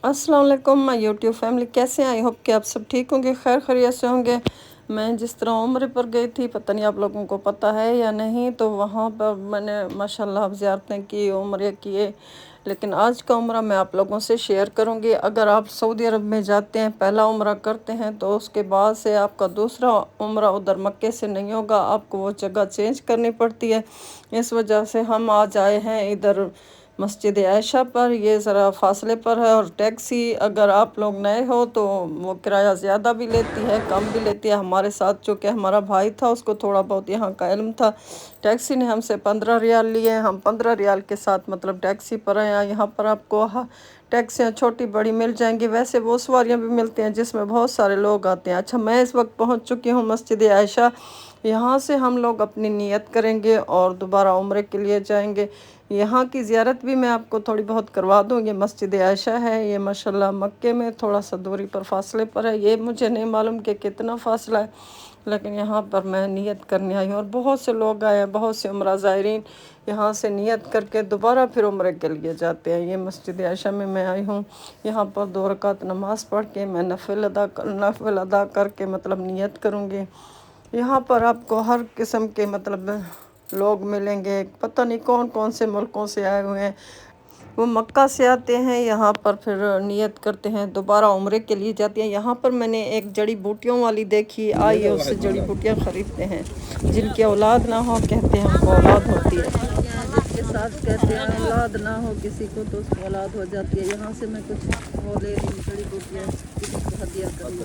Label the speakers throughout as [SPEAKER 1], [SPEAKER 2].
[SPEAKER 1] अस्सलाम वालेकुम my YouTube family, कैसे हैं? आई होप कि आप सब ठीक होंगे, खैर खैरियत से होंगे। मैं जिस तरह उम्र पर गई थी, पता नहीं आप लोगों को पता है या नहीं, तो वहाँ पर मैंने माशाल्लाह ज़ियारतें की, उम्रे किए। लेकिन आज का उम्रा मैं आप लोगों से शेयर करूँगी। अगर आप सऊदी अरब में जाते हैं, पहला उम्रा करते हैं, तो उसके बाद से आपका दूसरा उम्रा उधर मक्के से नहीं होगा, आपको वो जगह चेंज करनी पड़ती है। इस वजह से हम आज आए हैं इधर मस्जिद आयशा पर। ये ज़रा फासले पर है, और टैक्सी अगर आप लोग नए हो तो वो किराया ज़्यादा भी लेती है, कम भी लेती है। हमारे साथ जो कि हमारा भाई था, उसको थोड़ा बहुत यहाँ का इल्म था। टैक्सी ने हमसे 15 रियाल लिए, हम 15 रियाल के साथ मतलब टैक्सी पर आए। यहाँ पर आपको टैक्सियाँ छोटी बड़ी मिल जाएंगी, वैसे वो सवारियाँ भी मिलती हैं जिसमें बहुत सारे लोग आते हैं। अच्छा, मैं इस वक्त पहुँच चुकी हूँ मस्जिद आयशा। यहाँ से हम लोग अपनी नियत करेंगे और दोबारा उम्रे के लिए जाएंगे। यहाँ की ज़ियारत भी मैं आपको थोड़ी बहुत करवा दूँ। ये मस्जिद आयशा है, ये माशाल्लाह मक्के में थोड़ा सा दूरी पर फासले पर है। ये मुझे नहीं मालूम कि कितना फासला है, लेकिन यहाँ पर मैं नियत करने आई हूँ। और बहुत से लोग आए हैं, बहुत से उम्रा ज़ायरीन यहाँ से नियत करके दोबारा फिर उम्रे के लिए जाते हैं। ये मस्जिद आयशा में मैं आई हूँ। यहाँ पर 2 रकात नमाज पढ़ के मैं नफिल अदा करके मतलब नियत करूँगी। यहाँ पर आपको हर किस्म के मतलब लोग मिलेंगे, पता नहीं कौन कौन से मुल्कों से आए हुए हैं। वो मक्का से आते हैं, यहाँ पर फिर नियत करते हैं, दोबारा उम्रे के लिए जाते हैं। यहाँ पर मैंने एक जड़ी बूटियों वाली देखी, आइए उससे जड़ी बूटियाँ ख़रीदते हैं। जिनकी औलाद ना हो, कहते हैं उनको औलाद होती है। जिसके साथ कहते हैं औलाद ना हो किसी को, तो उसको औलाद हो जाती है। यहाँ से मैं कुछ वो ले रही हूँ, जड़ी बूटियाँ किसी को हदिया करूँगी।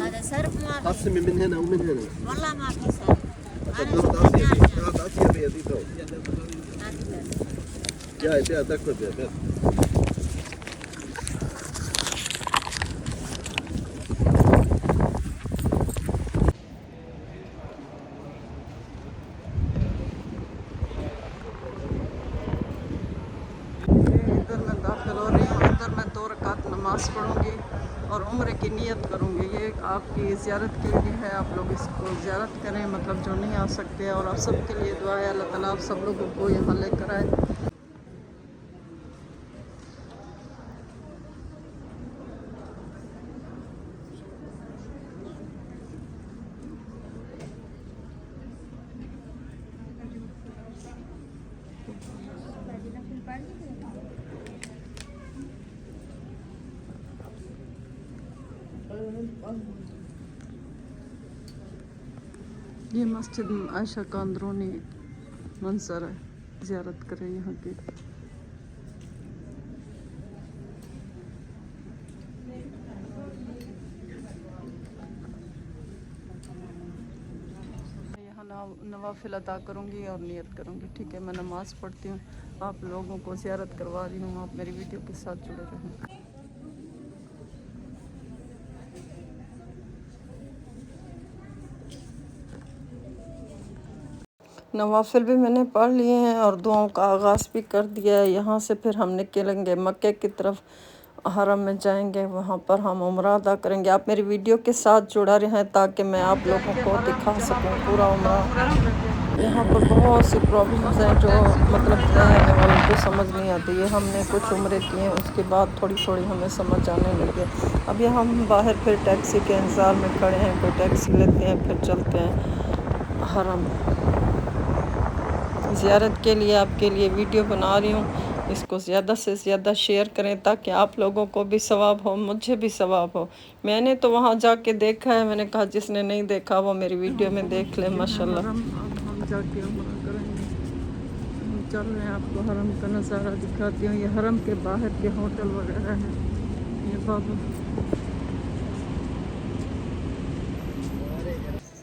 [SPEAKER 1] इधर मैं दाखिल हो रही हूँ, इधर मैं 2 रकात नमाज पढ़ूँगी और उम्र की नियत करूँगी। ये आपकी ज़ियारत के लिए है, आप लोग इसको ज़ियारत करें, मतलब जो नहीं आ सकते। और आप सबके लिए दुआ है, अल्लाह ताला आप सब लोगों को यहाँ लेकर आए। ये मस्जिद आयशा का अंदरूनी मंजर है, ज़ियारत करें यहाँ की। यहाँ नवाफिल अदा करूँगी और नियत करूँगी। ठीक है, मैं नमाज़ पढ़ती हूँ, आप लोगों को ज़ियारत करवा रही हूँ। आप मेरी वीडियो के साथ जुड़े रहें। नवाफिल भी मैंने पढ़ लिए हैं और दुआओं का आगाज़ भी कर दिया है। यहाँ से फिर हम निकलेंगे मक्के की तरफ, हरम में जाएंगे, वहाँ पर हम उम्रा अदा करेंगे। आप मेरी वीडियो के साथ जुड़ा रहें ताकि मैं आप लोगों को दिखा सकूँ पूरा उम्रा। यहाँ पर बहुत सी प्रॉब्लम्स हैं जो मतलब रहने वालों को समझ नहीं आती है। हमने कुछ उम्रे किए हैं, उसके बाद थोड़ी थोड़ी हमें समझ आने लगे। अभी हम बाहर फिर टैक्सी के इंतज़ार में खड़े हैं, कोई टैक्सी लेते हैं फिर चलते हैं हरम। ज़ियारत के लिए आपके लिए वीडियो बना रही हूँ, इसको ज़्यादा से ज़्यादा शेयर करें ताकि आप लोगों को भी सवाब हो, मुझे भी सवाब हो। मैंने तो वहाँ जाके देखा है, मैंने कहा जिसने नहीं देखा वो मेरी वीडियो में देख ले। माशाल्लाह हम जाके उम्रा करेंगे। हम चल रहे हैं, आपको हरम का नज़ारा दिखाती हूँ। ये हरम के बाहर के होटल वगैरह हैं। ये बाबू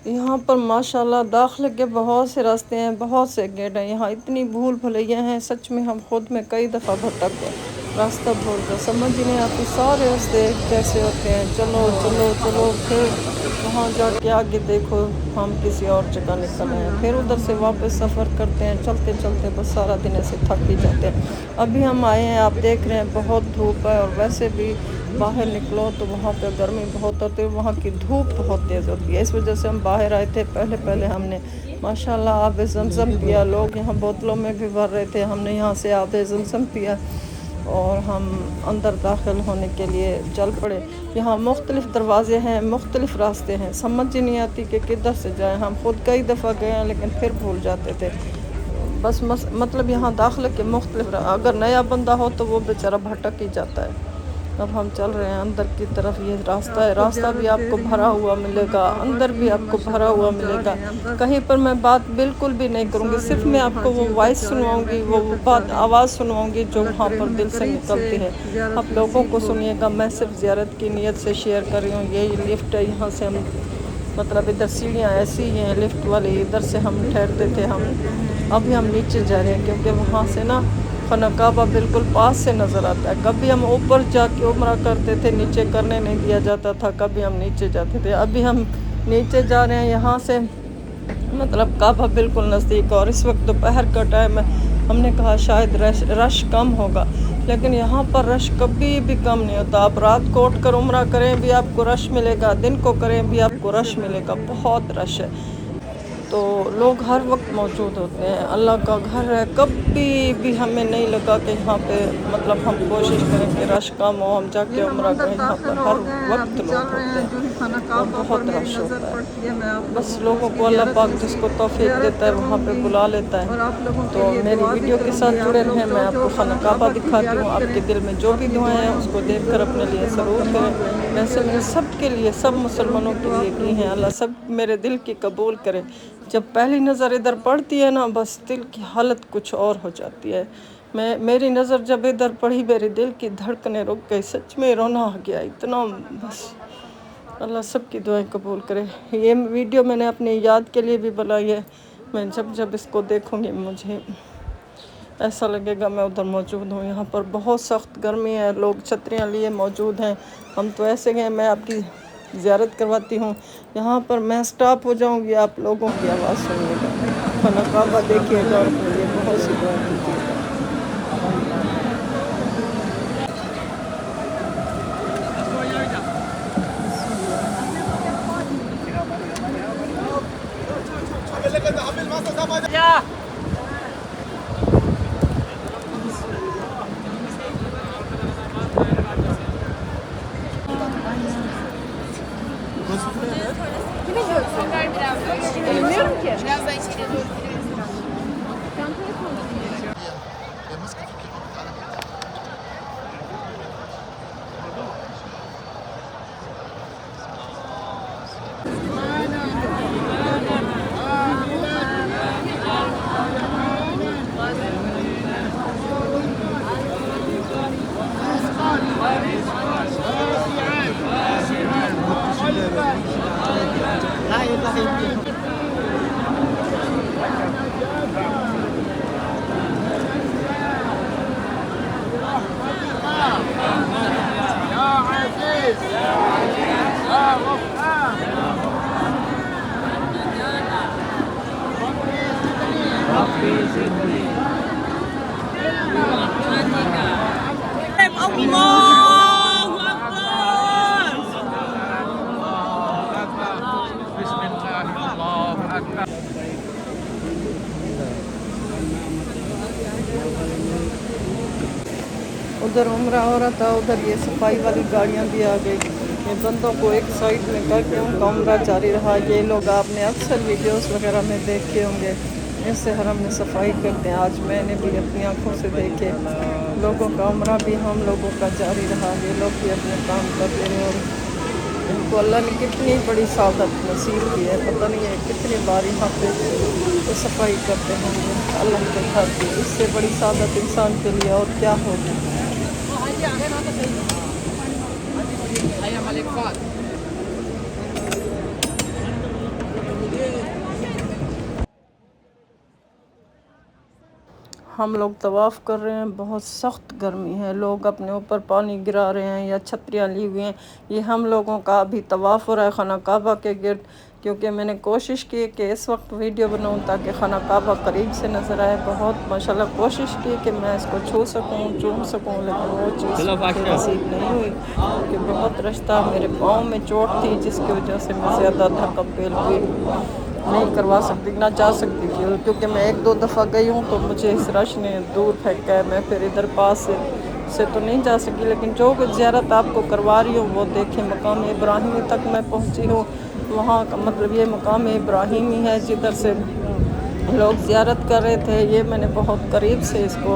[SPEAKER 1] यहाँ पर माशाल्लाह दाखिले के बहुत से रास्ते हैं, बहुत से गेट हैं। यहाँ इतनी भूल भुलैया हैं, सच में हम खुद में कई दफ़ा भटक गए, रास्ता भूल गए, समझ ही नहीं आती। सारे रास्ते कैसे होते हैं, चलो चलो चलो, फिर वहाँ जाके आगे देखो हम किसी और जगह निकल आए हैं, फिर उधर से वापस सफ़र करते हैं, चलते चलते बस सारा दिन ऐसे थक ही जाते हैं। अभी हम आए हैं, आप देख रहे हैं बहुत धूप है, और वैसे भी बाहर निकलो तो वहाँ पे गर्मी बहुत होती है, वहाँ की धूप बहुत तेज़ होती है। इस वजह से हम बाहर आए थे। पहले पहले हमने माशाल्लाह आब ज़मज़म पिया, लोग यहाँ बोतलों में भी भर रहे थे, हमने यहाँ से आब ज़मज़म पिया। और हम अंदर दाखिल होने के लिए चल पड़े। यहाँ मुख्तलिफ़ दरवाज़े हैं, मुख्तलिफ़ रास्ते हैं, समझ ही नहीं आती कि किधर से जाएं। हम ख़ुद कई दफ़ा गए हैं लेकिन फिर भूल जाते थे। बस मतलब यहाँ दाखिले के मुख्तलिफ़, अगर नया बंदा हो तो वो बेचारा भटक ही जाता है। अब हम चल रहे हैं अंदर की तरफ। ये रास्ता है, रास्ता भी आपको भरा हुआ मिलेगा, अंदर भी आपको भरा हुआ मिलेगा। कहीं पर मैं बात बिल्कुल भी नहीं करूँगी, सिर्फ मैं आपको वो वॉइस सुनवाऊँगी, वो बात आवाज़ सुनवाऊँगी जो वहाँ पर दिल से निकलती है। आप लोगों को सुनिएगा। मैं सिर्फ ज़ियारत की नीयत से शेयर कर रही हूँ। ये लिफ्ट है, यहाँ से हम मतलब इधर सीढ़ियाँ ऐसी ही हैं लिफ्ट वाली, इधर से हम ठहरते थे। हम अभी हम नीचे जा रहे हैं क्योंकि वहाँ से ना खाना काबा बिल्कुल पास से नज़र आता है। कभी हम ऊपर जाके उम्रा करते थे, नीचे करने नहीं दिया जाता था, कभी हम नीचे जाते थे। अभी हम नीचे जा रहे हैं यहाँ से, मतलब काबा बिल्कुल नज़दीक। और इस वक्त दोपहर का टाइम है। हमने कहा शायद रश कम होगा, लेकिन यहाँ पर रश कभी भी कम नहीं होता। आप रात को उठ कर उम्रा करें भी आपको रश मिलेगा, दिन को करें भी आपको रश मिलेगा, बहुत रश है। तो लोग हर वक्त मौजूद होते हैं। अल्लाह का घर है, कभी भी हमें नहीं लगा कि यहाँ पे मतलब हम कोशिश करें कि रश कम हो, हम जाके उम्रा करें। यहाँ पर हर वक्त लोग होते हैं और बहुत रश होता है। बस लोगों को अल्लाह पाक जिसको तौफीक देता है वहाँ पे बुला लेता है। तो मेरी वीडियो के साथ जुड़े रहें। मैं आपको खाना काबा दिखाती हूँ। आपके दिल में जो भी दुआएं हैं उसको देख कर अपने लिए ज़रूर करें। वैसे मैंने सब के लिए, सब मुसलमानों के लिए की हैं। अल्लाह सब मेरे दिल की कबूल करे। जब पहली नज़र इधर पड़ती है ना, बस दिल की हालत कुछ और हो जाती है। मेरी नज़र जब इधर पड़ी, मेरे दिल की धड़कनें रुक गई, सच में रोना आ गया इतना। बस अल्लाह सब की दुआएं कबूल करे। ये वीडियो मैंने अपनी याद के लिए भी बनाई है। मैं जब जब इसको देखूँगी मुझे ऐसा लगेगा मैं उधर मौजूद हूँ। यहाँ पर बहुत सख्त गर्मी है, लोग छतरियाँ लिए मौजूद हैं। हम तो ऐसे गए, मैं आपकी ज़ियारत करवाती हूँ। यहाँ पर मैं स्टॉप हो जाऊँगी, आप लोगों की आवाज़ सुनिएगा, खाना काबा देखिएगा और मुझे बहुत सी दुआ कीजिएगा।
[SPEAKER 2] Kimi diyorsun? Bilmiyorum ki. Birazdan içeriye doğru gireriz. Çantaya koyalım.
[SPEAKER 1] उधर उम्रा हो रहा था, उधर ये सफाई वाली गाड़ियाँ भी आ गई। ये बंदों को एक साइड में करके उनका उम्रा जारी रहा। ये लोग आपने अक्सर वीडियोस वगैरह में देखे होंगे, इससे हरम में सफाई करते हैं। आज मैंने भी अपनी आंखों से देखे। लोगों का उम्रा भी हम लोगों का जारी रहा। ये लोग भी अपने काम करते रहे और इनको अल्लाह ने कितनी बड़ी सादत नसीब की है, पता नहीं है कितनी बार यहाँ पे तो सफाई करते होंगे अल्लाह के घर की। इससे बड़ी सादत इंसान के लिए और क्या होगी। हम लोग तवाफ़ कर रहे हैं, बहुत सख्त गर्मी है, लोग अपने ऊपर पानी गिरा रहे हैं या छतरियाँ ली हुई हैं। ये हम लोगों का अभी तवाफ़ हो रहा है खाना काबा के गिर्द, क्योंकि मैंने कोशिश की कि इस वक्त वीडियो बनाऊं ताकि खाना काबा करीब से नज़र आए। बहुत माशाल्लाह कोशिश की कि मैं इसको छू सकूं, चूम सकूं, लेकिन वो चीज़ मुझे नसीब नहीं हुई क्योंकि बहुत रश था। मेरे पाँव में चोट थी जिसकी वजह से मैं ज़्यादा थकम पेल हुई नहीं करवा सकती, ना जा सकती थी, क्योंकि मैं एक दो दफ़ा गई हूँ तो मुझे इस रश ने दूर फेंका है। मैं फिर इधर पास से से तो नहीं जा सकी, लेकिन जो कुछ ज़ियारत आपको करवा रही हूँ वो देखें। मकाम इब्राहिमी तक मैं पहुँची हूँ। वहाँ का मतलब ये मकाम इब्राहिमी है जिधर से लोग ज़ियारत कर रहे थे। ये मैंने बहुत करीब से इसको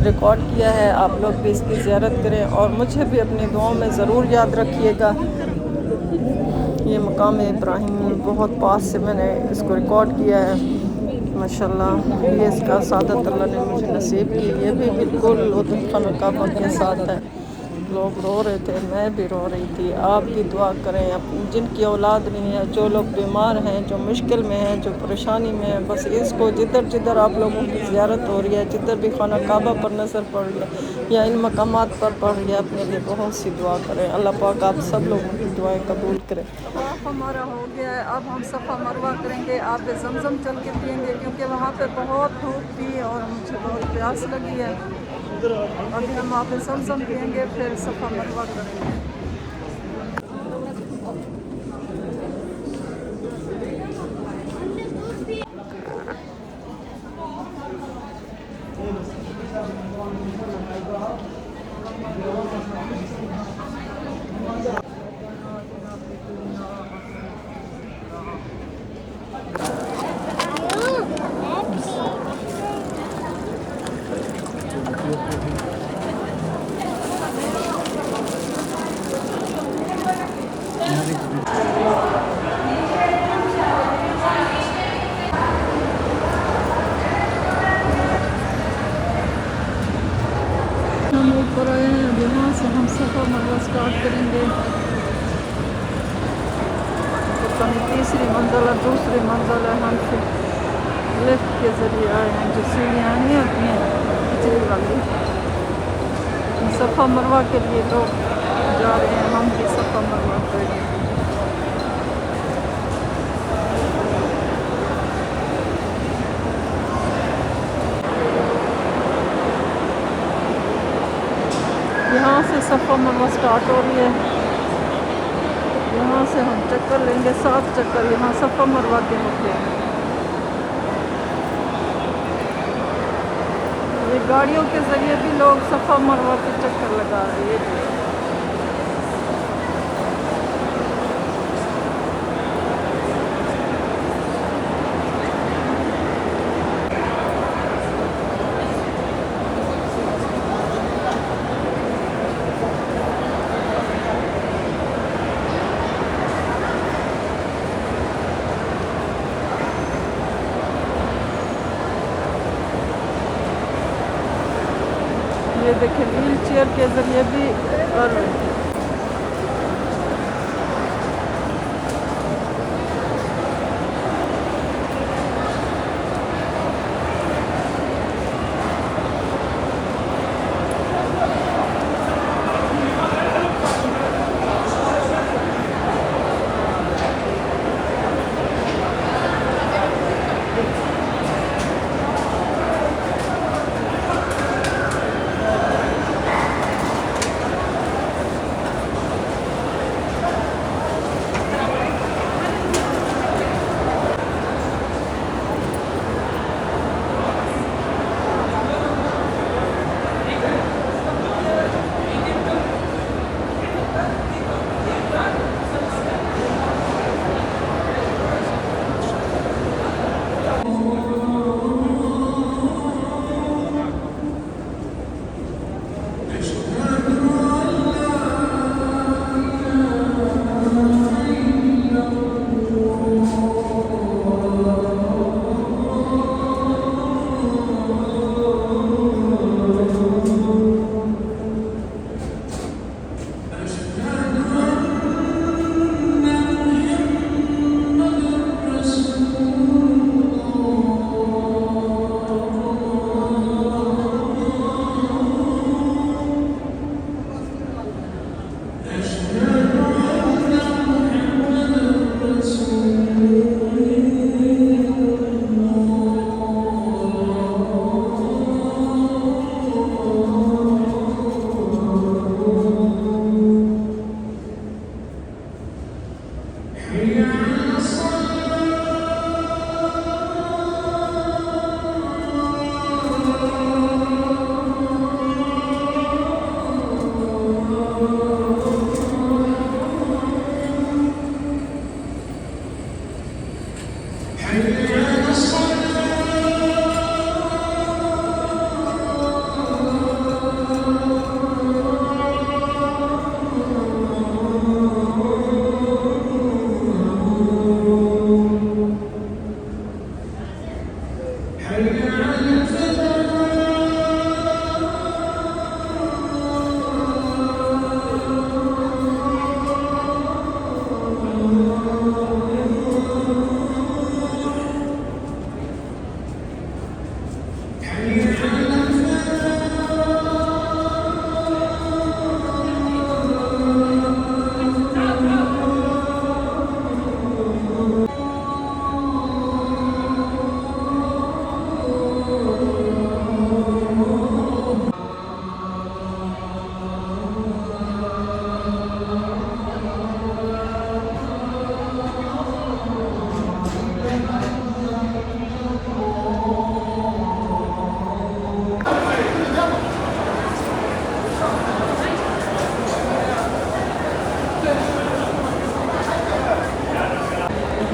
[SPEAKER 1] रिकॉर्ड किया है। आप लोग भी इसकी ज़ियारत करें और मुझे भी अपनी दुआओं में ज़रूर याद रखिएगा। ये मकाम इब्राहिम बहुत पास से मैंने इसको रिकॉर्ड किया है। माशाल्लाह ये इसका सादत अल्लाह ने मुझे नसीब की। ये भी बिल्कुल खाना काबा के साथ है। लोग रो रहे थे, मैं भी रो रही थी। आप भी दुआ करें जिनकी औलाद नहीं है, जो लोग बीमार हैं, जो मुश्किल में हैं, जो परेशानी में है, बस इसको जिधर जिधर आप लोगों की ज़ियारत हो रही है, जिधर भी खाना काबा पर नज़र पड़ रही है या इन मकामात पर पड़ रही है, अपने लिए बहुत सी दुआ करें। अल्लाह पाक आप सब लोगों की दुआएं कबूल करें। तवाफ़ हमारा हो गया है। अब हम सफ़ा मरवा करेंगे। आप ज़मज़म चल के पियेंगे क्योंकि वहाँ पे बहुत धूप थी और मुझे बहुत प्यास लगी है। अभी हम आप ज़मज़म पियेंगे फिर सफ़ा मरवा करेंगे। हम ऊपर आए हैं। अब यहाँ से हम सफ़ा मरवा स्टार्ट करेंगे। पता नहीं तीसरी मंजिल है, दूसरी मंजिल है। हम फिर लिफ्ट के ज़रिए आए हैं। जो सीढ़ियाँ नहीं होती हैं पिछली वाली, सफ़ा मरवा के लिए लोग जा रहे हैं। हम भी सफ़ा मरवा करेंगे। यहाँ से सफ़ा मरवा स्टार्ट हो रही है। यहाँ से हम चक्कर लेंगे, 7 चक्कर यहाँ सफ़ा मरवा के होते हैं। ये गाड़ियों के ज़रिए भी लोग सफ़ा मरवा के चक्कर लगा रहे हैं। ये देखिए व्हील चेयर के ज़रिए भी कर रहे हैं।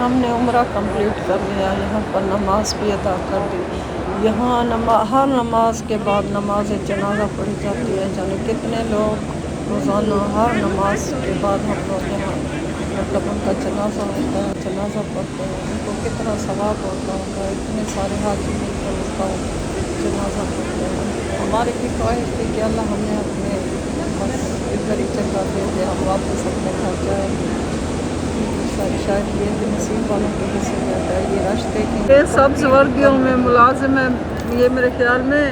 [SPEAKER 1] हमने उम्रा कंप्लीट कर लिया, यहाँ पर नमाज भी अदा कर दी। यहाँ हर नमाज के बाद नमाज जनाजा पढ़ी जाती है, जाने कितने लोग रोज़ाना हर नमाज के बाद हम लोग यहाँ मतलब उनका जनाजा होता है, जनाजा पढ़ते हैं, उनको कितना सवाब होता होगा, इतने सारे हाजी मिलकर उसका जनाजा पढ़ते हैं। हमारी भी ख्वाहिश थी कि अल्लाह हमें अपने बस इधर ही जगह दे दे, हम वापस अपने घर जाएँ। शायद ये भी नसीब वालों के हिस्से में आता है। ये रश देखेंगे, ये सब्ज़ वर्गियों में मुलाजिम है। ये मेरे ख्याल में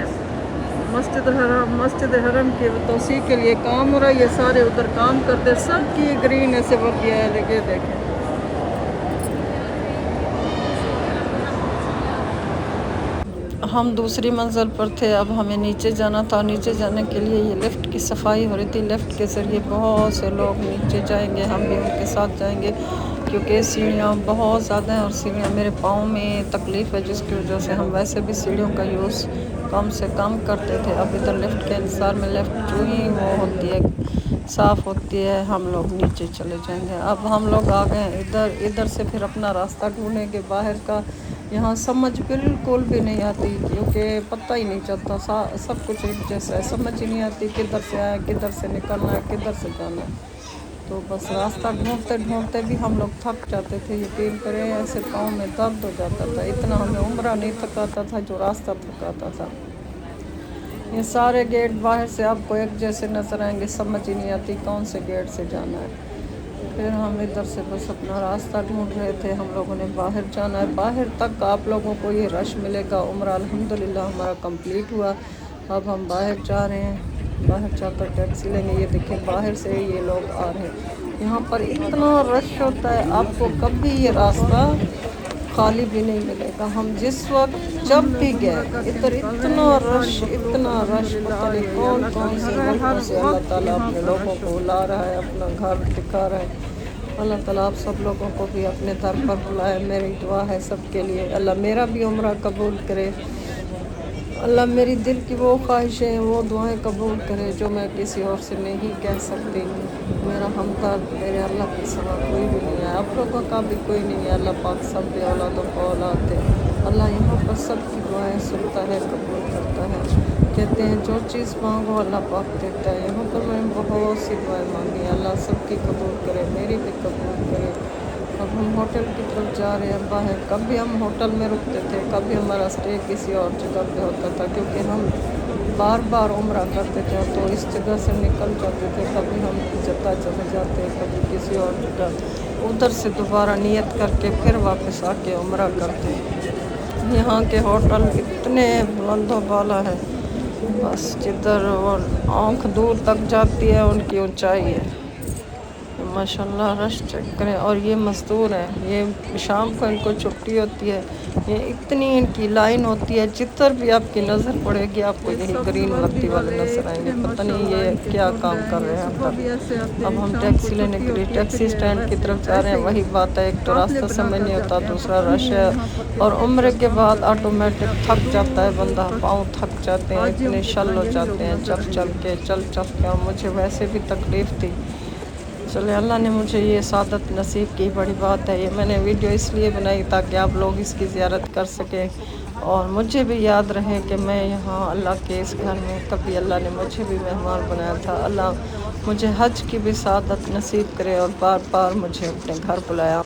[SPEAKER 1] मस्जिद हरम की तोसी के लिए काम हो रहा है। ये सारे उधर काम करते, सबकी ग्रीन ऐसे वर्गियाँ है, लगे देखें। हम दूसरी मंजिल पर थे, अब हमें नीचे जाना था। नीचे जाने के लिए ये लिफ्ट की सफाई हो रही थी। लिफ्ट के ज़रिए बहुत से लोग नीचे जाएंगे, हम भी उनके साथ जाएंगे, क्योंकि सीढ़ियाँ बहुत ज़्यादा हैं और सीढ़ियाँ मेरे पाँव में तकलीफ़ है, जिसकी वजह से हम वैसे भी सीढ़ियों का यूज़ कम से कम करते थे। अब इधर लिफ्ट के इंतज़ार में, लिफ्ट जो ही वो होती है साफ़ होती है, हम लोग नीचे चले जाएंगे। अब हम लोग आ गए इधर से फिर अपना रास्ता ढूंढेंगे बाहर का। यहाँ समझ बिल्कुल भी नहीं आती, क्योंकि पता ही नहीं चलता, सब कुछ एक जैसा है, समझ ही नहीं आती किधर से आए, किधर से निकलना है, किधर से जाना है। तो बस रास्ता ढूंढते ढूंढते भी हम लोग थक जाते थे। यकीन करें, ऐसे पाँव में दर्द हो जाता था। इतना हमें उम्रा नहीं थकाता था जो रास्ता थकाता था। ये सारे गेट बाहर से आपको एक जैसे नज़र आएंगे, समझ ही नहीं आती कौन से गेट से जाना है। फिर हम इधर से बस अपना रास्ता ढूंढ रहे थे। हम लोगों ने बाहर जाना है, बाहर तक आप लोगों को ये रश मिलेगा। उम्रा अल्हम्दुलिल्लाह हमारा कंप्लीट हुआ। अब हम बाहर जा रहे हैं, बाहर जाकर टैक्सी लेंगे। ये देखें, बाहर से ये लोग आ रहे हैं। यहाँ पर इतना रश होता है, आपको कभी ये रास्ता खाली भी नहीं मिलेगा। हम जिस वक्त जब भी गए, इधर इतना रश, पता नहीं कौन कौन से मुल्कों से अल्लाह ताला अपने लोगों को बुला रहा है, अपना घर दिखा रहा है। अल्लाह ताला आप सब लोगों को भी अपने दर पर बुलाए। मेरी दुआ है सबके लिए, अल्लाह मेरा भी उम्रा कबूल करे। अल्लाह मेरी दिल की वो ख्वाहिशें, वो दुआएं कबूल करे जो मैं किसी और से नहीं कह सकती। मेरा हमदर्द मेरे अल्लाह के सिवा कोई भी नहीं है, आप लोगों का भी कोई नहीं है। अल्लाह पाक सब भी औलादों को औलाद दे। अल्लाह यहाँ पर सबकी दुआएं सुनता है, कबूल करता है। कहते हैं जो चीज़ मांगो अल्लाह पाक देता है। यहाँ पर मैंने बहुत सी दुआएं मांगी, अल्लाह सबकी कबूल करे, मेरी भी कबूल करे। अब हम होटल की तरफ जा रहे हैं बाहर। कभी हम होटल में रुकते थे, कभी हमारा स्टे किसी और जगह पे होता था, क्योंकि हम बार बार उम्रा करते थे तो इस जगह से निकल जाते थे। कभी हम जद्दा चले जाते, कभी किसी और जगह, उधर से दोबारा नियत करके फिर वापस आके उम्रा करते। यहाँ के होटल इतने बुलंदो बाला है, बस जिधर और आँख दूर तक जाती है उनकी ऊंचाई है। माशाल्लाह रश चेक करें। और ये मज़दूर हैं, ये शाम को इनको छुट्टी होती है। ये इतनी इनकी लाइन होती है, जिधर भी आपकी नज़र पड़ेगी आपको यही ग्रीन बत्ती वाले नज़र आएंगे। पता नहीं ये क्या काम कर रहे हैं अंदर। अब हम टैक्सी लेने के लिए टैक्सी स्टैंड की तरफ जा रहे हैं। वही बात है, एक तो रास्ता समझ नहीं होता, दूसरा रश है, और उम्र के बाद ऑटोमेटिक थक जाता है बंदा, पाँव थक जाते हैं, इतने शल हो जाते हैं चल के। और मुझे वैसे भी तकलीफ़ थी। चले, अल्लाह ने मुझे ये सादत नसीब की, बड़ी बात है। ये मैंने वीडियो इसलिए बनाई ताकि आप लोग इसकी ज़ियारत कर सकें और मुझे भी याद रहे कि मैं यहाँ अल्लाह के इस घर में, कभी अल्लाह ने मुझे भी मेहमान बनाया था। अल्लाह मुझे हज की भी सादत नसीब करे और बार बार मुझे अपने घर बुलाया।